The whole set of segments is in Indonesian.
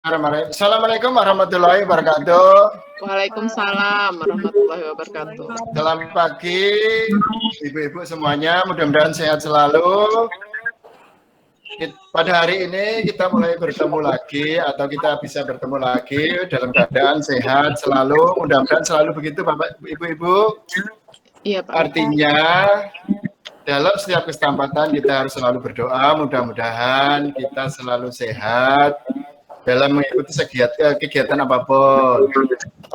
Assalamualaikum warahmatullahi wabarakatuh. Waalaikumsalam warahmatullahi wabarakatuh. Selamat pagi, ibu-ibu semuanya. Mudah-mudahan sehat selalu. Pada hari ini kita mulai bertemu lagi atau kita bisa bertemu lagi dalam keadaan sehat selalu. Mudah-mudahan selalu begitu, Bapak, Ibu-ibu. Iya, Pak. Artinya dalam setiap kesempatan kita harus selalu berdoa. Mudah-mudahan kita selalu sehat dalam mengikuti kegiatan apapun.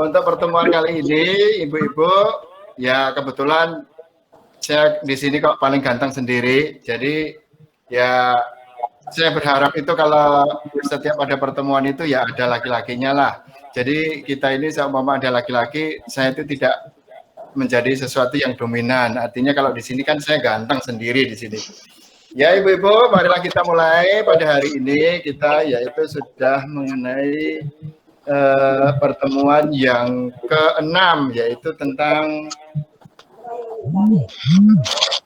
Untuk pertemuan kali ini, ibu-ibu, ya kebetulan saya di sini kok paling ganteng sendiri. Jadi ya saya berharap itu kalau setiap ada pertemuan itu ya ada laki-lakinya lah. Jadi kita ini seumpama ada laki-laki, saya itu tidak menjadi sesuatu yang dominan. Artinya kalau di sini kan saya ganteng sendiri di sini. Ya ibu-ibu, marilah kita mulai pada hari ini. Kita yaitu sudah mengenai pertemuan yang ke-6, yaitu tentang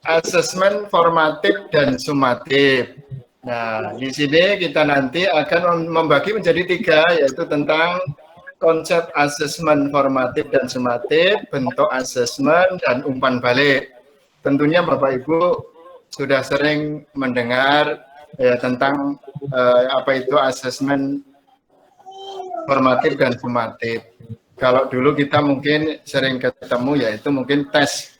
asesmen formatif dan sumatif. Nah, di sini kita nanti akan membagi menjadi 3, yaitu tentang konsep asesmen formatif dan sumatif, bentuk asesmen, dan umpan balik. Tentunya Bapak Ibu sudah sering mendengar tentang apa itu asesmen formatif dan sumatif. Kalau dulu kita mungkin sering ketemu yaitu mungkin tes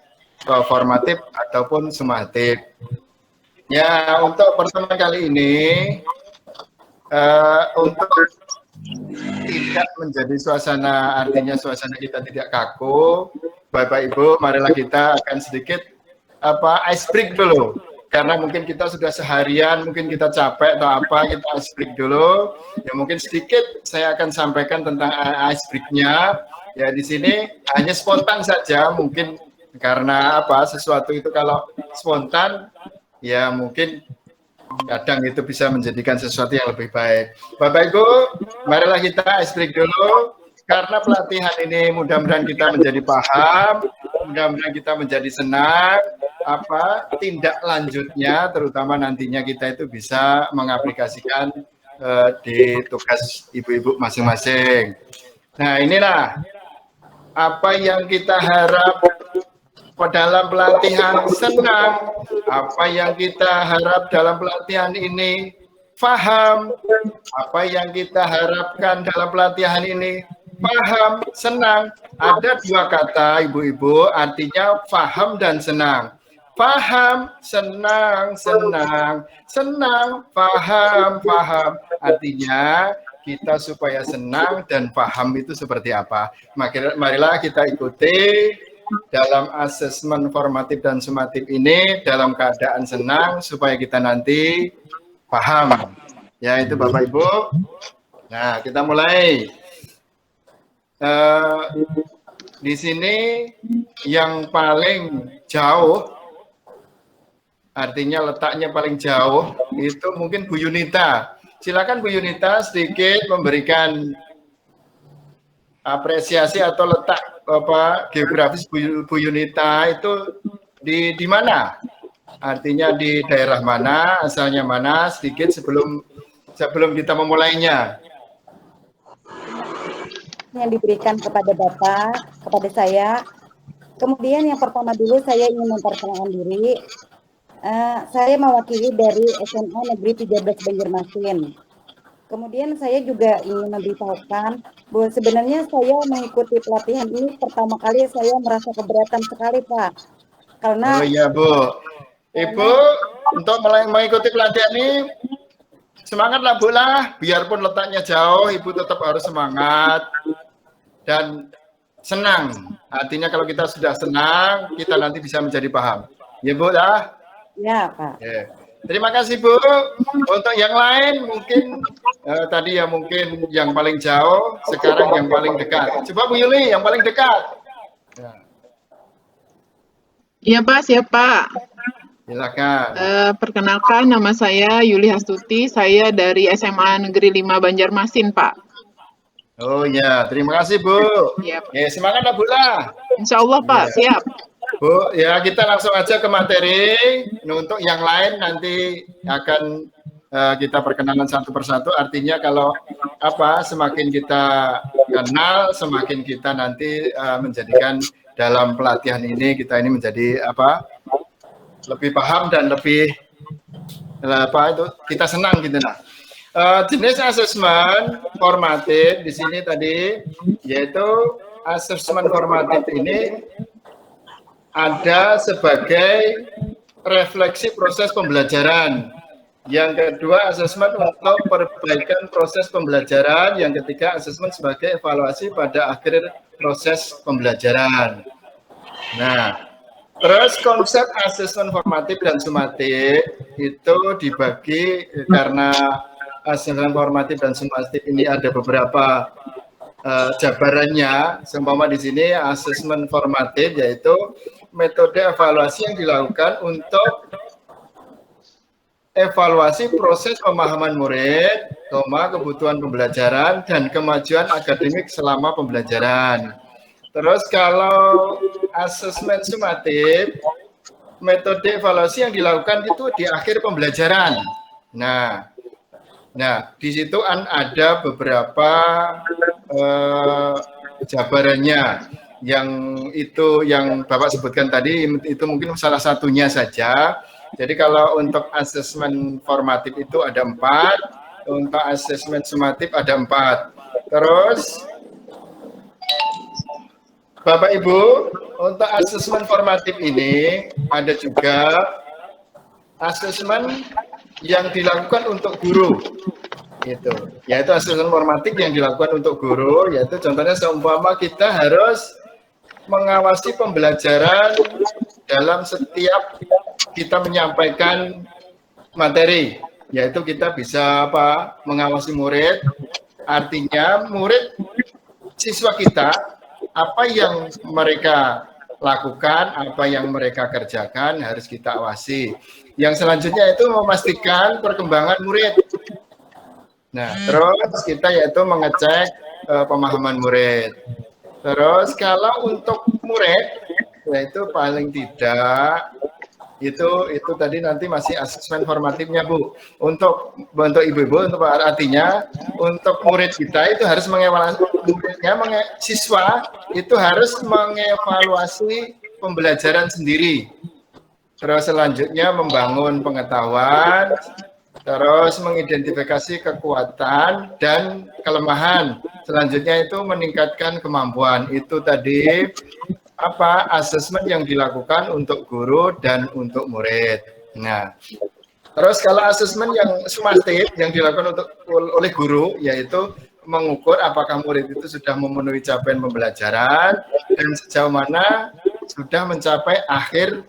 formatif ataupun sumatif. Ya, untuk pertemuan kali ini untuk tidak menjadi suasana, artinya suasana kita tidak kaku, Bapak Ibu, marilah kita akan sedikit ice break dulu, karena mungkin kita sudah seharian, mungkin kita capek atau apa, kita ice break dulu. Ya mungkin sedikit saya akan sampaikan tentang ice break-nya. Ya di sini hanya spontan saja, mungkin karena sesuatu itu kalau spontan, ya mungkin kadang itu bisa menjadikan sesuatu yang lebih baik. Bapak Ibu, marilah kita ice break dulu. Karena pelatihan ini mudah-mudahan kita menjadi paham, mudah-mudahan kita menjadi senang, tindak lanjutnya, terutama nantinya kita itu bisa mengaplikasikan di tugas ibu-ibu masing-masing. Nah, inilah apa yang kita harap dalam pelatihan senang, apa yang kita harap dalam pelatihan ini paham, apa yang kita harapkan dalam pelatihan ini paham, senang. Ada 2 kata ibu-ibu, artinya paham dan senang. Paham, senang, senang, senang, paham, paham. Artinya kita supaya senang dan paham itu seperti apa. Marilah kita ikuti dalam asesmen formatif dan sumatif ini dalam keadaan senang supaya kita nanti paham. Ya, itu Bapak Ibu. Nah, kita mulai. Di sini yang paling jauh, artinya letaknya paling jauh, itu mungkin Bu Yunita. Silakan Bu Yunita sedikit memberikan apresiasi atau letak geografis Bu Yunita itu di mana? Artinya di daerah mana, asalnya mana, sedikit sebelum kita memulainya. Yang diberikan kepada Bapak, kepada saya. Kemudian yang pertama dulu saya ingin memperkenalkan diri. Saya mewakili dari SMA Negeri 13 Banjarmasin. Kemudian saya juga ingin memberitahukan bahwa sebenarnya saya mengikuti pelatihan ini pertama kali saya merasa keberatan sekali, Pak. Karena oh iya, Bu. Ibu untuk mengikuti pelatihan ini semangatlah Bu lah, biarpun letaknya jauh, Ibu tetap harus semangat dan senang. Artinya kalau kita sudah senang, kita nanti bisa menjadi paham. Ya Bu lah. Ya Pak. Ya. Terima kasih Bu. Untuk yang lain mungkin tadi ya mungkin yang paling jauh, sekarang yang paling dekat. Coba Bu Yuli yang paling dekat. Iya Pak, siapa? Silakan. Perkenalkan, nama saya Yuli Hastuti, saya dari SMA Negeri 5 Banjarmasin, Pak. Oh ya, terima kasih Bu. Ya, semangatlah Bu lah. Insya Allah Pak, siap. Bu, ya kita langsung aja ke materi. Untuk yang lain nanti akan kita perkenalan satu persatu. Artinya kalau semakin kita kenal, semakin kita nanti menjadikan dalam pelatihan ini kita ini menjadi lebih paham dan lebih kita senang gitu. Nah, jenis asesmen formatif di sini tadi yaitu asesmen formatif ini ada sebagai refleksi proses pembelajaran. Yang kedua, asesmen untuk perbaikan proses pembelajaran. Yang ketiga, asesmen sebagai evaluasi pada akhir proses pembelajaran. Nah, terus konsep asesmen formatif dan sumatif itu dibagi karena asesmen formatif dan sumatif ini ada beberapa jabarannya. Seumpama di sini asesmen formatif yaitu metode evaluasi yang dilakukan untuk evaluasi proses pemahaman murid, kebutuhan pembelajaran, dan kemajuan akademik selama pembelajaran. Terus kalau asesmen sumatif, metode evaluasi yang dilakukan itu di akhir pembelajaran. Nah di situ ada beberapa jabarannya. Yang Bapak sebutkan tadi itu mungkin salah satunya saja. Jadi kalau untuk asesmen formatif itu ada 4, untuk asesmen sumatif ada 4. Terus Bapak Ibu, untuk asesmen formatif ini ada juga asesmen yang dilakukan untuk guru. Gitu. Yaitu asesmen formatif yang dilakukan untuk guru, yaitu contohnya seumpama kita harus mengawasi pembelajaran dalam setiap kita menyampaikan materi, yaitu kita bisa mengawasi murid, artinya murid siswa kita apa yang mereka lakukan, apa yang mereka kerjakan harus kita awasi. Yang selanjutnya itu memastikan perkembangan murid. Nah, terus kita yaitu mengecek pemahaman murid. Terus kalau untuk murid yaitu paling tidak itu tadi nanti masih asesmen formatifnya Bu. Untuk ibu-ibu, untuk artinya untuk murid kita itu harus mengevaluasi muridnya, siswa itu harus mengevaluasi pembelajaran sendiri. Terus selanjutnya membangun pengetahuan, terus mengidentifikasi kekuatan dan kelemahan. Selanjutnya itu meningkatkan kemampuan. Itu tadi asesmen yang dilakukan untuk guru dan untuk murid. Nah, terus kalau asesmen yang sumatif yang dilakukan oleh guru yaitu mengukur apakah murid itu sudah memenuhi capaian pembelajaran dan sejauh mana sudah mencapai akhir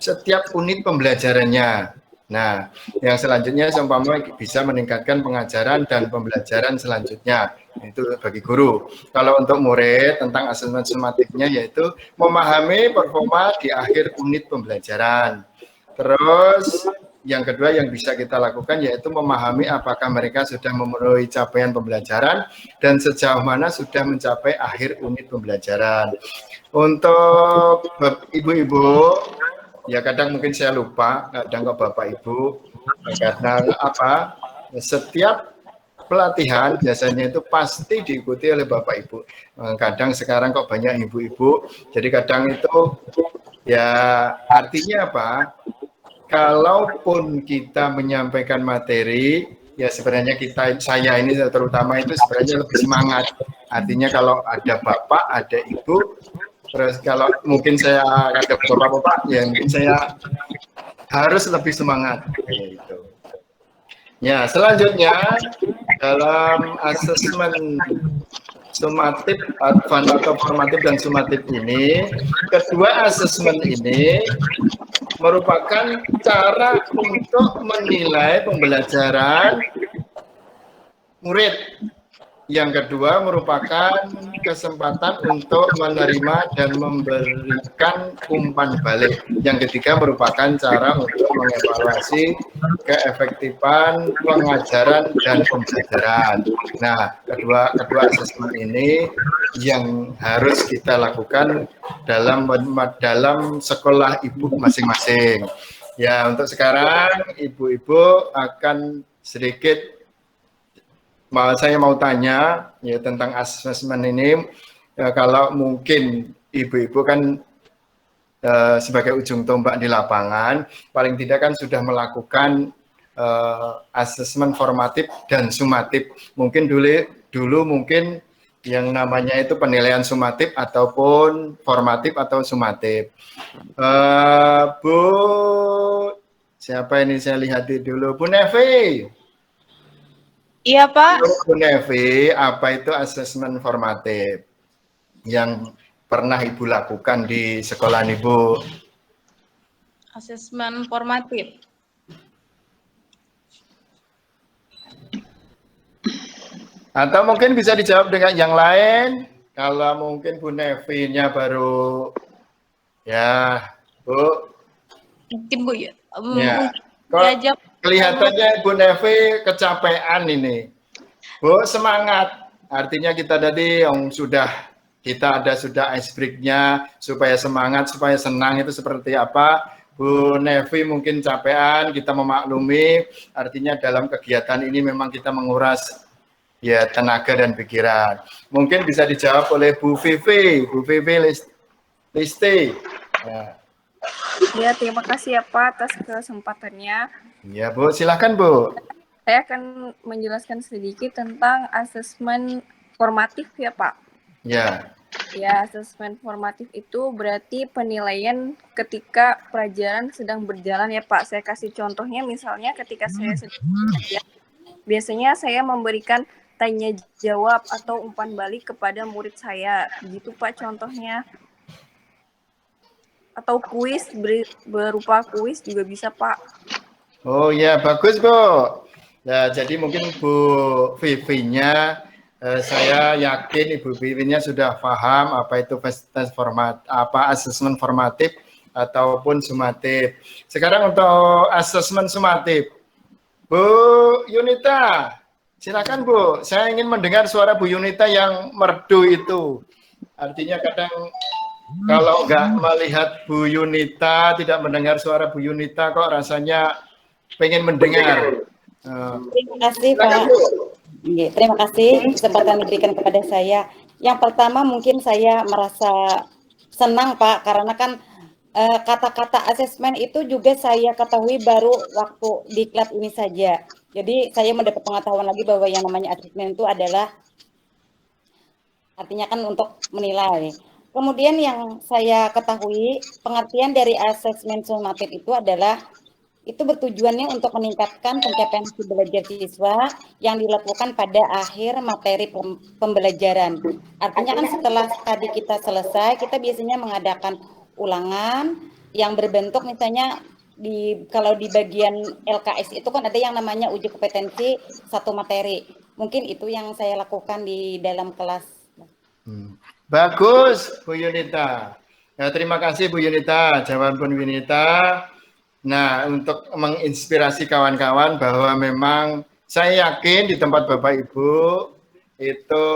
setiap unit pembelajarannya. Nah, yang selanjutnya seumpama bisa meningkatkan pengajaran dan pembelajaran selanjutnya. Itu bagi guru. Kalau untuk murid tentang asesmen sumatifnya yaitu memahami performa di akhir unit pembelajaran. Terus yang kedua yang bisa kita lakukan yaitu memahami apakah mereka sudah memenuhi capaian pembelajaran dan sejauh mana sudah mencapai akhir unit pembelajaran. Untuk ibu-ibu, ya kadang mungkin saya lupa, kadang ke Bapak Ibu, kadang setiap pelatihan biasanya itu pasti diikuti oleh Bapak Ibu. Kadang sekarang kok banyak ibu-ibu, jadi kadang itu ya artinya kalaupun kita menyampaikan materi, ya sebenarnya saya ini terutama itu sebenarnya lebih semangat. Artinya kalau ada Bapak, ada Ibu, terus kalau mungkin saya ada bapak-bapak, ya mungkin saya harus lebih semangat. Gitu. Ya, selanjutnya dalam asesmen sumatif, atau formatif dan sumatif ini, kedua asesmen ini merupakan cara untuk menilai pembelajaran murid. Yang kedua merupakan kesempatan untuk menerima dan memberikan umpan balik. Yang ketiga merupakan cara untuk mengevaluasi keefektifan pengajaran dan pembelajaran. Nah, kedua asesmen ini yang harus kita lakukan dalam sekolah ibu masing-masing. Ya, untuk sekarang ibu-ibu akan sedikit saya mau tanya ya tentang asesmen ini. Ya, kalau mungkin ibu-ibu kan sebagai ujung tombak di lapangan, paling tidak kan sudah melakukan asesmen formatif dan sumatif. Mungkin dulu mungkin yang namanya itu penilaian sumatif ataupun formatif atau sumatif. Bu, siapa ini saya lihat dulu, Bu Nevi. Iya Pak. Bu Nevi, apa itu asesmen formatif yang pernah Ibu lakukan di sekolah Ibu? Asesmen formatif. Atau mungkin bisa dijawab dengan yang lain. Kalau mungkin Bu Nevi-nya baru, ya Bu. Mungkin Bu ya. Ya. Kok kelihatannya Bu Nevi kecapean ini. Bu, semangat. Artinya kita tadi yang sudah ice break-nya supaya semangat, supaya senang itu seperti apa. Bu Nevi mungkin capean, kita memaklumi. Artinya dalam kegiatan ini memang kita menguras ya tenaga dan pikiran. Mungkin bisa dijawab oleh Bu Vivi, Listi. Ya, terima kasih ya Pak atas kesempatannya. Ya Bu, silakan Bu. Saya akan menjelaskan sedikit tentang asesmen formatif ya Pak. Ya. Ya, asesmen formatif itu berarti penilaian ketika pelajaran sedang berjalan ya Pak. Saya kasih contohnya misalnya ketika saya sedang belajar, biasanya saya memberikan tanya jawab atau umpan balik kepada murid saya. Gitu Pak contohnya. Atau kuis, berupa kuis juga bisa Pak. Oh ya, bagus Bu. Nah, jadi mungkin Bu Vivi-nya saya yakin Ibu Vivi-nya sudah paham apa itu asesmen formatif ataupun sumatif. Sekarang untuk asesmen sumatif. Bu Yunita, silakan Bu. Saya ingin mendengar suara Bu Yunita yang merdu itu. Artinya kadang kalau nggak melihat Bu Yunita, tidak mendengar suara Bu Yunita, kok rasanya pengen mendengar. Terima kasih Pak. Terima kasih kesempatan diberikan kepada saya. Yang pertama mungkin saya merasa senang Pak, karena kan kata-kata asesmen itu juga saya ketahui baru waktu di klub ini saja. Jadi saya mendapat pengetahuan lagi bahwa yang namanya asesmen itu adalah artinya kan untuk menilai. Kemudian yang saya ketahui pengertian dari asesmen sumatif itu adalah itu bertujuannya untuk meningkatkan pencapaian si belajar siswa yang dilakukan pada akhir materi pembelajaran. Artinya kan setelah tadi kita selesai, kita biasanya mengadakan ulangan yang berbentuk misalnya kalau di bagian LKS itu kan ada yang namanya uji kompetensi satu materi. Mungkin itu yang saya lakukan di dalam kelas. Bagus Bu Yunita. Ya, terima kasih Bu Yunita, jawaban Bu Yunita. Nah, untuk menginspirasi kawan-kawan bahwa memang saya yakin di tempat Bapak Ibu itu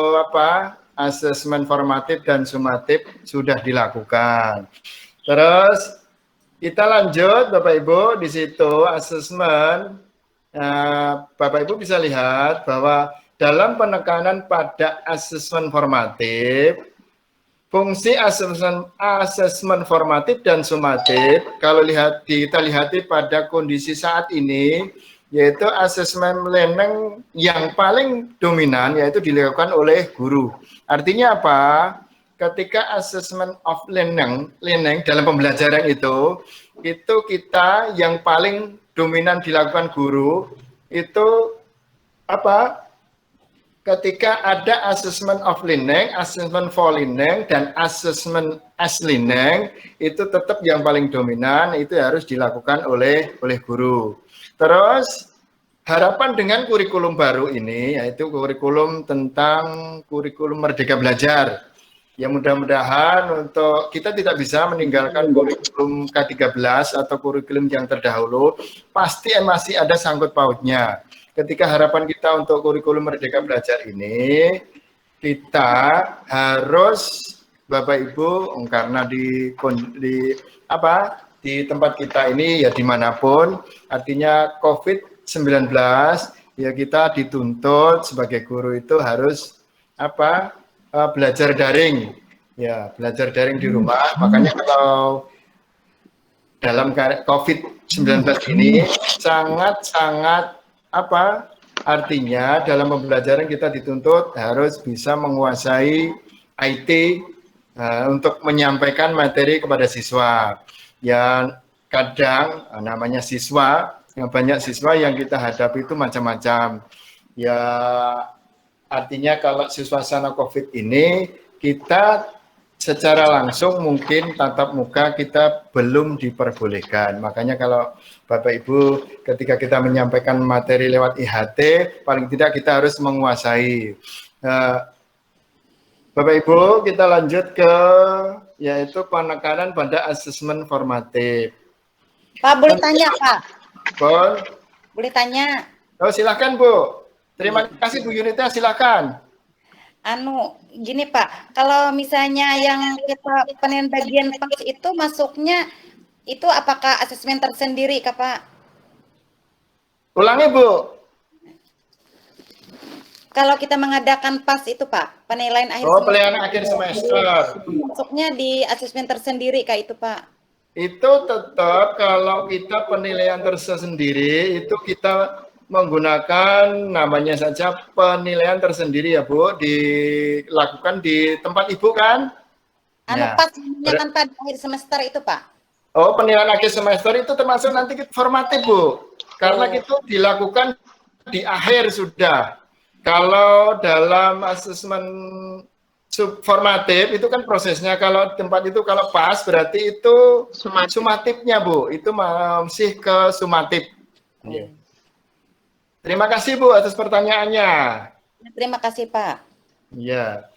asesmen formatif dan sumatif sudah dilakukan. Terus kita lanjut Bapak Ibu di situ asesmen. Bapak Ibu bisa lihat bahwa dalam penekanan pada asesmen formatif, fungsi asesmen formatif dan sumatif, kalau kita lihati pada kondisi saat ini, yaitu asesmen learning yang paling dominan, yaitu dilakukan oleh guru. Artinya apa? Ketika assessment of learning dalam pembelajaran itu kita yang paling dominan dilakukan guru, itu apa? Ketika ada assessment of learning, assessment for learning, dan assessment as learning, itu tetap yang paling dominan, itu harus dilakukan oleh guru. Terus, harapan dengan kurikulum baru ini, yaitu kurikulum tentang kurikulum Merdeka Belajar. Ya mudah-mudahan untuk kita tidak bisa meninggalkan kurikulum K13 atau kurikulum yang terdahulu, pasti masih ada sangkut pautnya. Ketika harapan kita untuk kurikulum Merdeka Belajar ini, kita harus Bapak Ibu karena di di tempat kita ini ya dimanapun, artinya COVID-19 ya kita dituntut sebagai guru itu harus belajar daring, ya belajar daring di rumah. Makanya kalau dalam COVID-19 ini sangat-sangat artinya dalam pembelajaran kita dituntut harus bisa menguasai IT untuk menyampaikan materi kepada siswa. Yang kadang namanya siswa, yang banyak siswa yang kita hadapi itu macam-macam. Ya artinya kalau suasana COVID ini kita secara langsung mungkin tatap muka kita belum diperbolehkan. Makanya kalau Bapak Ibu ketika kita menyampaikan materi lewat IHT, paling tidak kita harus menguasai. Bapak Ibu, kita lanjut ke yaitu penekanan pada asesmen formatif. Pak, boleh tanya, Pak? Boleh tanya. Oh, silakan Bu. Terima kasih Bu Yunita, silakan. Gini Pak, kalau misalnya yang kita penilaian bagian PAS itu masuknya itu apakah asesmen tersendiri Kak Pak? Ulangi Bu. Kalau kita mengadakan PAS itu Pak, penilaian akhir semester. Penilaian akhir semester. Masuknya di asesmen tersendiri Kak itu Pak? Itu tetap kalau kita penilaian tersendiri itu kita menggunakan namanya saja penilaian tersendiri ya Bu, dilakukan di tempat Ibu kan? PAS kan pada akhir semester itu Pak? Oh, penilaian akhir semester itu termasuk nanti formatif Bu, karena itu dilakukan di akhir sudah. Kalau dalam asesmen subformatif itu kan prosesnya, kalau tempat itu kalau PAS berarti itu sumatifnya Bu, itu masih ke sumatif. Terima kasih Bu atas pertanyaannya. Terima kasih Pak. Ya,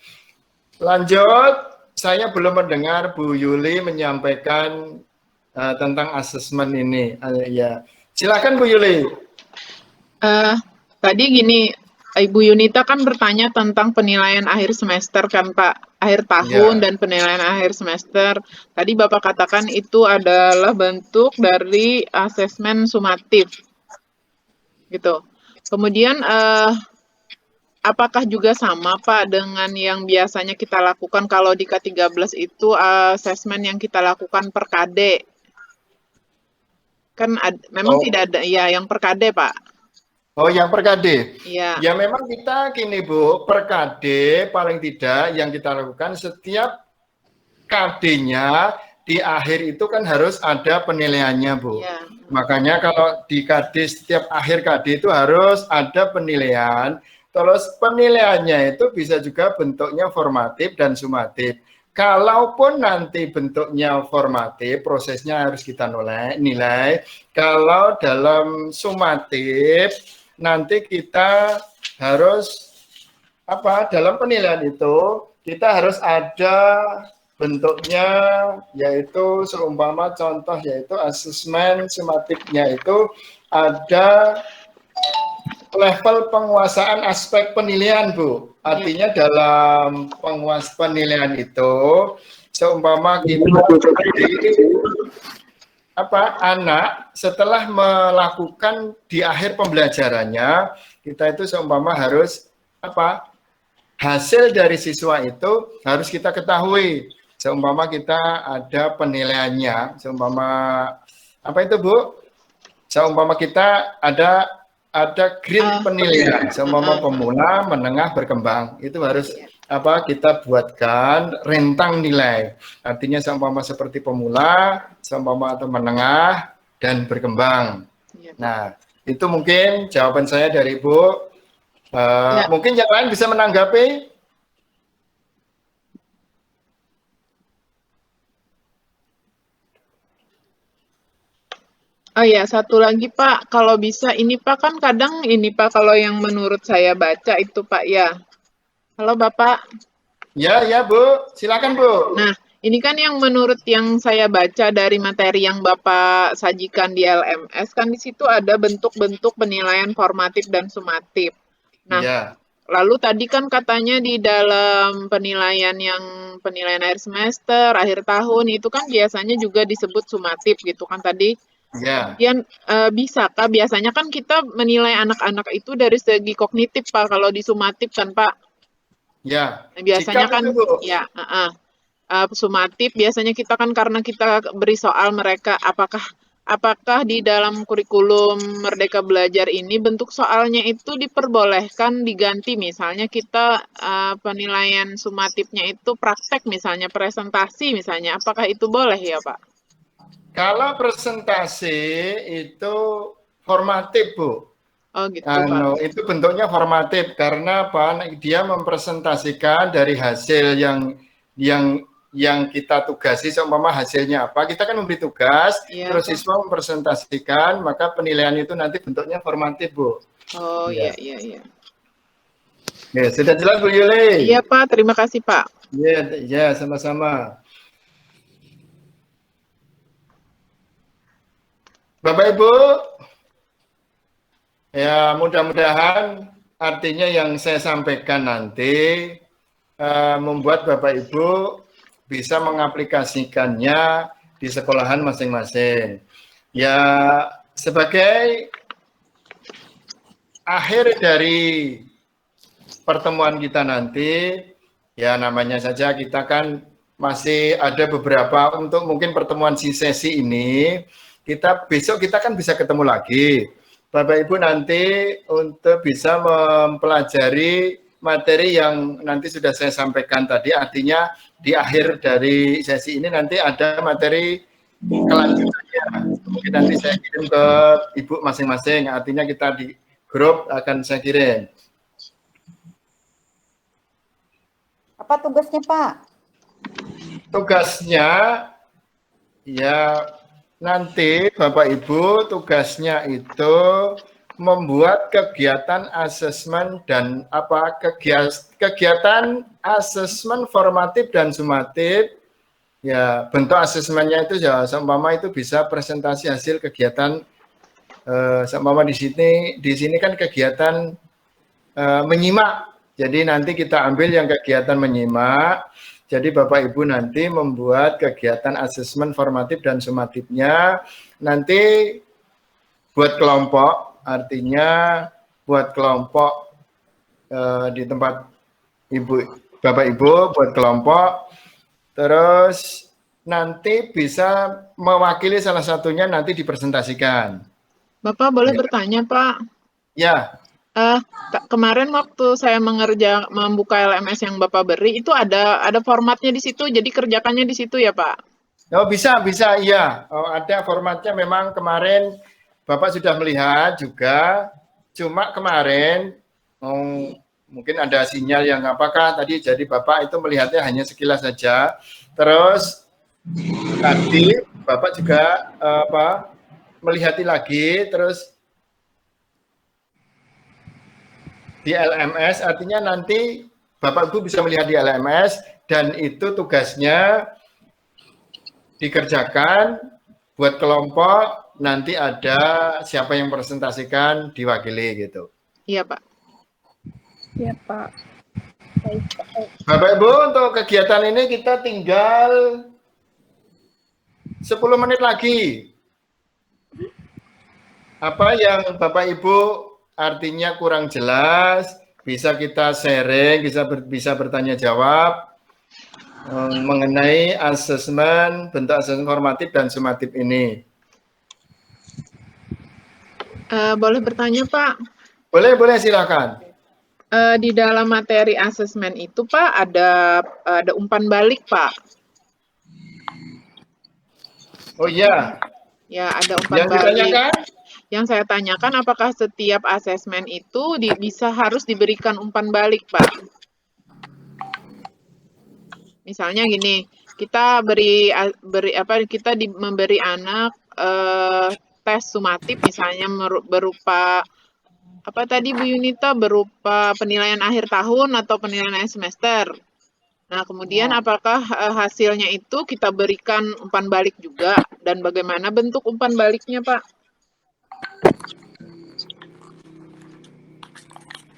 lanjut. Saya belum mendengar Bu Yuli menyampaikan tentang asesmen ini. Ya, silakan Bu Yuli. Tadi gini, Ibu Yunita kan bertanya tentang penilaian akhir semester kan Pak, akhir tahun dan penilaian akhir semester. Tadi Bapak katakan itu adalah bentuk dari asesmen sumatif, gitu. Kemudian apakah juga sama Pak dengan yang biasanya kita lakukan kalau di K13 itu asesmen yang kita lakukan per KD? Kan memang tidak ada ya yang per KD Pak. Oh, yang per KD. Iya. Ya memang kita gini Bu, per KD paling tidak yang kita lakukan setiap KD-nya di akhir itu kan harus ada penilaiannya Bu. Ya. Makanya kalau di KD setiap akhir KD itu harus ada penilaian. Terus penilaiannya itu bisa juga bentuknya formatif dan sumatif. Kalaupun nanti bentuknya formatif, prosesnya harus kita nilai. Kalau dalam sumatif nanti kita harus dalam penilaian itu kita harus ada bentuknya, yaitu seumpama contoh yaitu asesmen sumatifnya itu ada level penguasaan aspek penilaian Bu. Artinya dalam penilaian itu seumpama kita anak setelah melakukan di akhir pembelajarannya, kita itu seumpama harus hasil dari siswa itu harus kita ketahui. Seumpama kita ada penilaiannya, seumpama itu Bu? Seumpama kita ada grade penilaian, seumpama pemula, menengah, berkembang. Itu harus kita buatkan rentang nilai. Artinya seumpama seperti pemula, seumpama atau menengah dan berkembang. Nah, itu mungkin jawaban saya dari Ibu. Mungkin yang lain bisa menanggapi. Oh ya, satu lagi Pak, kalau bisa ini Pak, kan kadang ini Pak, kalau yang menurut saya baca itu Pak ya. Halo Bapak. Ya Bu, silakan Bu. Nah, ini kan yang menurut yang saya baca dari materi yang Bapak sajikan di LMS, kan di situ ada bentuk-bentuk penilaian formatif dan sumatif. Nah, Lalu tadi kan katanya di dalam penilaian akhir semester, akhir tahun itu kan biasanya juga disebut sumatif gitu kan tadi. Ya, Kemudian bisakah biasanya kan kita menilai anak-anak itu dari segi kognitif Pak kalau di sumatif kan Pak. ya. Nah, biasanya Sikap kan itu, Bu. ya sumatif biasanya kita kan karena kita beri soal mereka apakah di dalam kurikulum Merdeka Belajar ini bentuk soalnya itu diperbolehkan diganti misalnya kita penilaian sumatifnya itu praktek misalnya presentasi misalnya apakah itu boleh ya Pak? Kalau presentasi itu formatif, Bu. Oh gitu Pak. Itu bentuknya formatif karena apa? Dia mempresentasikan dari hasil yang kita tugasi, seumpama hasilnya apa, kita kan memberi tugas, Iya terus Pak. siswa mempresentasikan, maka penilaian itu nanti bentuknya formatif, Bu. Oh Ya. iya. Ya, sudah jelas, Bu Yuli? Iya Pak, terima kasih Pak. Ya, sama-sama. Bapak Ibu, ya mudah-mudahan artinya yang saya sampaikan nanti membuat Bapak Ibu bisa mengaplikasikannya di sekolahan masing-masing. Ya, sebagai akhir dari pertemuan kita nanti, ya namanya saja kita kan masih ada beberapa untuk mungkin pertemuan sesi ini, besok kita kan bisa ketemu lagi. Bapak Ibu nanti untuk bisa mempelajari materi yang nanti sudah saya sampaikan tadi, artinya di akhir dari sesi ini nanti ada materi kelanjutannya. Mungkin nanti saya kirim ke Ibu masing-masing, artinya kita di grup akan saya kirim. Apa tugasnya, Pak? Tugasnya, ya nanti Bapak Ibu tugasnya itu membuat kegiatan asesmen dan kegiatan asesmen formatif dan sumatif. Ya, bentuk asesmennya itu ya seumpama itu bisa presentasi hasil kegiatan seumpama di sini kan kegiatan menyimak. Jadi nanti kita ambil yang kegiatan menyimak. Jadi Bapak Ibu nanti membuat kegiatan asesmen formatif dan sumatifnya nanti buat kelompok. Artinya buat kelompok di tempat Bapak Ibu buat kelompok, terus nanti bisa mewakili salah satunya nanti dipresentasikan. Bapak boleh bertanya Pak? Ya. Kemarin waktu saya membuka LMS yang Bapak beri itu ada formatnya di situ, jadi kerjakannya di situ ya Pak? Oh bisa iya. Oh, ada formatnya memang kemarin Bapak sudah melihat juga, cuma kemarin mungkin ada sinyal yang apakah tadi jadi Bapak itu melihatnya hanya sekilas saja. Terus tadi Bapak juga melihati lagi, terus di LMS artinya nanti Bapak Ibu bisa melihat di LMS dan itu tugasnya dikerjakan buat kelompok. Nanti ada siapa yang presentasikan diwakili gitu. Iya Pak. Iya Pak. Bapak Ibu untuk kegiatan ini kita tinggal 10 menit lagi. Apa yang Bapak Ibu artinya kurang jelas bisa kita sharing, bisa bertanya jawab mengenai asesmen, bentuk asesmen formatif dan sumatif ini. Boleh bertanya Pak? Boleh silakan. Di dalam materi asesmen itu Pak ada umpan balik Pak. Oh iya. Ya ada umpan balik. Yang saya tanyakan apakah setiap asesmen itu harus diberikan umpan balik Pak? Misalnya gini, kita memberi anak tes sumatif misalnya berupa apa tadi Bu Yunita, berupa penilaian akhir tahun atau penilaian akhir semester. Nah, kemudian apakah hasilnya itu kita berikan umpan balik juga dan bagaimana bentuk umpan baliknya, Pak?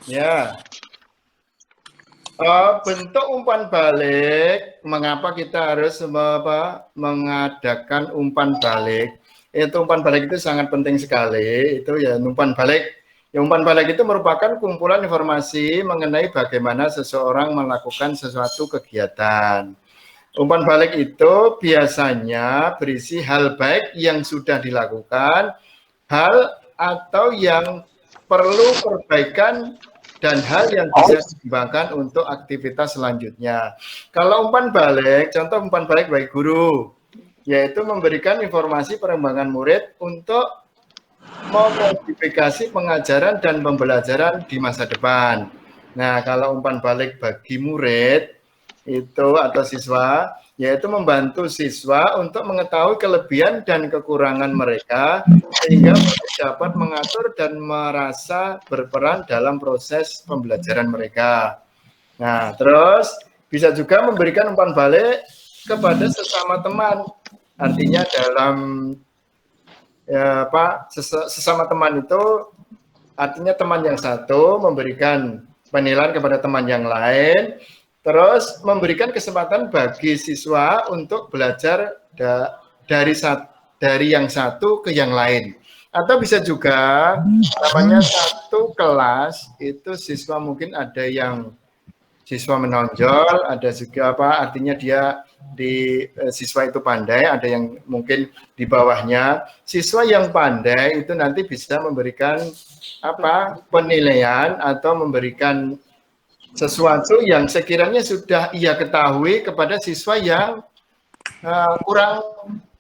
Ya. Bentuk umpan balik, mengapa kita harus mengadakan umpan balik? Itu umpan balik itu sangat penting sekali. Itu ya umpan balik. Ya, umpan balik itu merupakan kumpulan informasi mengenai bagaimana seseorang melakukan sesuatu kegiatan. Umpan balik itu biasanya berisi hal baik yang sudah dilakukan, hal atau yang perlu perbaikan dan hal yang bisa dikembangkan untuk aktivitas selanjutnya. Kalau umpan balik, contoh umpan balik bagi guru, yaitu memberikan informasi perkembangan murid untuk memodifikasi pengajaran dan pembelajaran di masa depan. Nah, kalau umpan balik bagi murid itu atau siswa, yaitu membantu siswa untuk mengetahui kelebihan dan kekurangan mereka sehingga dapat mengatur dan merasa berperan dalam proses pembelajaran mereka. Nah, terus bisa juga memberikan umpan balik kepada sesama teman. Artinya dalam sesama teman itu artinya teman yang satu memberikan penilaian kepada teman yang lain, terus memberikan kesempatan bagi siswa untuk belajar dari yang satu ke yang lain. Atau bisa juga namanya satu kelas itu siswa mungkin ada yang siswa menonjol, ada juga artinya dia siswa itu pandai, ada yang mungkin di bawahnya. Siswa yang pandai itu nanti bisa memberikan penilaian atau memberikan sesuatu yang sekiranya sudah ia ketahui kepada siswa yang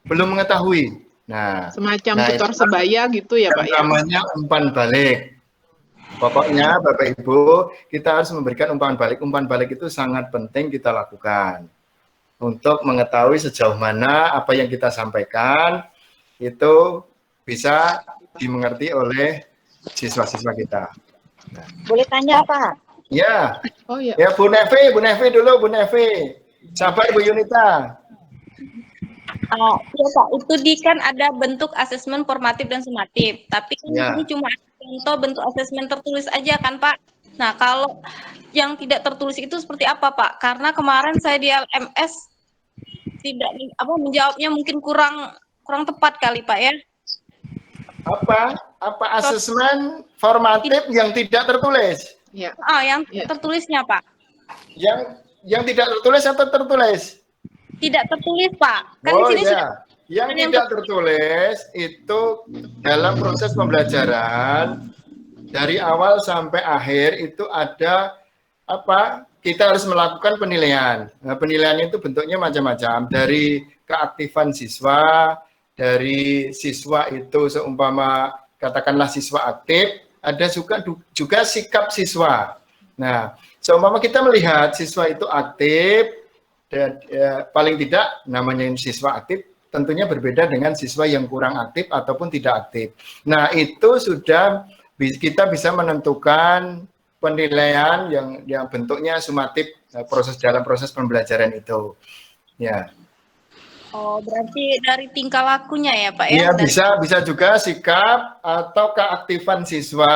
belum mengetahui. Nah, semacam tukar sebaya gitu ya Pak ya. Namanya umpan balik. Pokoknya Bapak Ibu, kita harus memberikan umpan balik. Umpan balik itu sangat penting kita lakukan untuk mengetahui sejauh mana apa yang kita sampaikan itu bisa dimengerti oleh siswa-siswa kita. Nah. Boleh tanya Pak? Ya. Oh ya. Ya Bu Nevi dulu, Bu Nevi. Sabar Bu Yunita. Iya Pak, itu kan ada bentuk asesmen formatif dan sumatif, tapi ini cuma contoh bentuk asesmen tertulis aja kan Pak. Nah kalau yang tidak tertulis itu seperti apa Pak? Karena kemarin saya di LMS tidak menjawabnya mungkin kurang tepat kali Pak ya. Apa asesmen formatif yang tidak tertulis? Ya. Yang tertulisnya Pak. Yang tidak tertulis atau tertulis? Tidak tertulis Pak. Kan oh di sini ya, yang tidak tertulis itu dalam proses pembelajaran dari awal sampai akhir itu ada kita harus melakukan penilaian. Nah, penilaian itu bentuknya macam-macam, dari keaktifan siswa, dari siswa itu seumpama katakanlah siswa aktif, ada juga sikap siswa. Nah, seumpama kita melihat siswa itu aktif, dan paling tidak namanya siswa aktif tentunya berbeda dengan siswa yang kurang aktif ataupun tidak aktif. Nah, itu sudah kita bisa menentukan penilaian yang bentuknya sumatif dalam proses pembelajaran itu. Ya. Oh, berarti dari tingkah lakunya ya, Pak ya? Iya, bisa juga sikap atau keaktifan siswa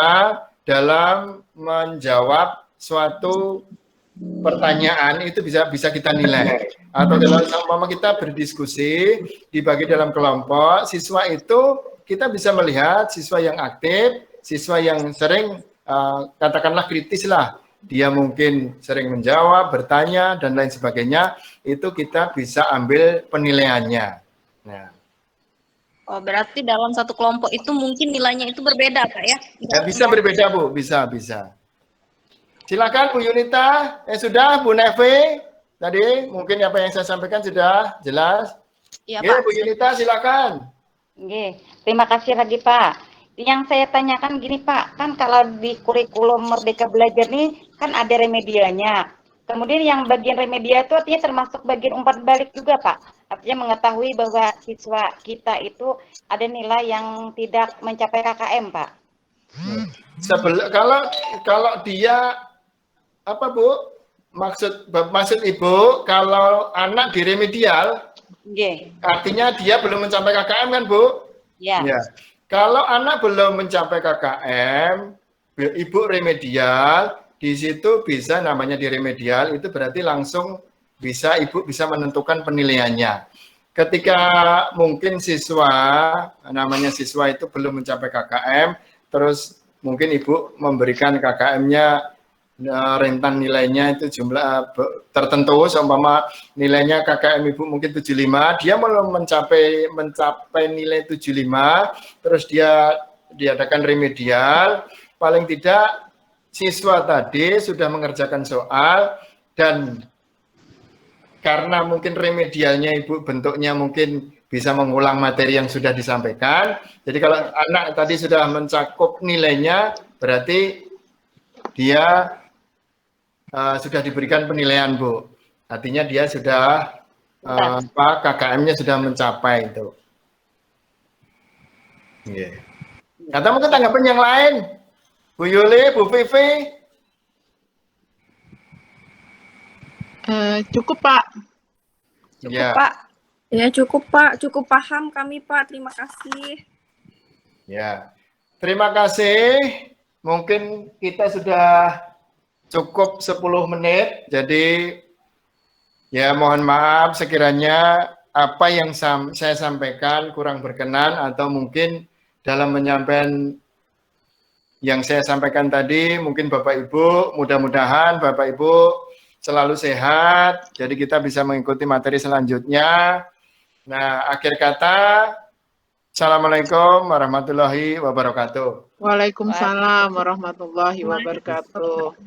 dalam menjawab suatu pertanyaan itu bisa kita nilai. Atau kalau sama kita berdiskusi dibagi dalam kelompok, siswa itu kita bisa melihat siswa yang aktif, siswa yang sering katakanlah kritis lah, dia mungkin sering menjawab, bertanya dan lain sebagainya, itu kita bisa ambil penilaiannya. Nah. Oh, berarti dalam satu kelompok itu mungkin nilainya itu berbeda, Pak ya? Bisa berbeda, Bu, bisa. Silakan Bu Yunita, sudah Bu Nevi, tadi mungkin apa yang saya sampaikan sudah jelas. Iya Pak. Bu Yunita silakan. Oke, terima kasih lagi Pak. Yang saya tanyakan gini Pak, kan kalau di kurikulum Merdeka Belajar nih kan ada remedianya. Kemudian yang bagian remedia itu artinya termasuk bagian umpan balik juga Pak. Artinya mengetahui bahwa siswa kita itu ada nilai yang tidak mencapai KKM Pak. Kalau dia apa Bu? Maksud Ibu kalau anak di remedial, artinya dia belum mencapai KKM kan Bu? Ya. Kalau anak belum mencapai KKM, Ibu remedial, di situ bisa namanya di remedial itu berarti langsung bisa Ibu bisa menentukan penilaiannya. Ketika mungkin siswa, namanya siswa itu belum mencapai KKM, terus mungkin Ibu memberikan KKM-nya rentan nilainya itu jumlah tertentu, seumpama nilainya KKM Ibu mungkin 75, dia belum mencapai nilai 75, terus dia diadakan remedial, paling tidak siswa tadi sudah mengerjakan soal dan karena mungkin remedialnya Ibu bentuknya mungkin bisa mengulang materi yang sudah disampaikan. Jadi kalau anak tadi sudah mencakup nilainya, berarti dia sudah diberikan penilaian, Bu. Artinya dia sudah KKM-nya sudah mencapai itu. Yeah. Atau mungkin tanggapan yang lain, Bu Yuli, Bu Vivi. Cukup, Pak. Cukup, Ya. Pak. Ya cukup Pak, cukup paham kami Pak, terima kasih. Ya, terima kasih. Mungkin kita sudah cukup 10 menit, jadi ya mohon maaf sekiranya apa yang saya sampaikan kurang berkenan atau mungkin dalam menyampaikan yang saya sampaikan tadi, mungkin Bapak Ibu, mudah-mudahan Bapak Ibu selalu sehat, jadi kita bisa mengikuti materi selanjutnya. Nah, akhir kata, Assalamualaikum warahmatullahi wabarakatuh. Waalaikumsalam warahmatullahi wabarakatuh.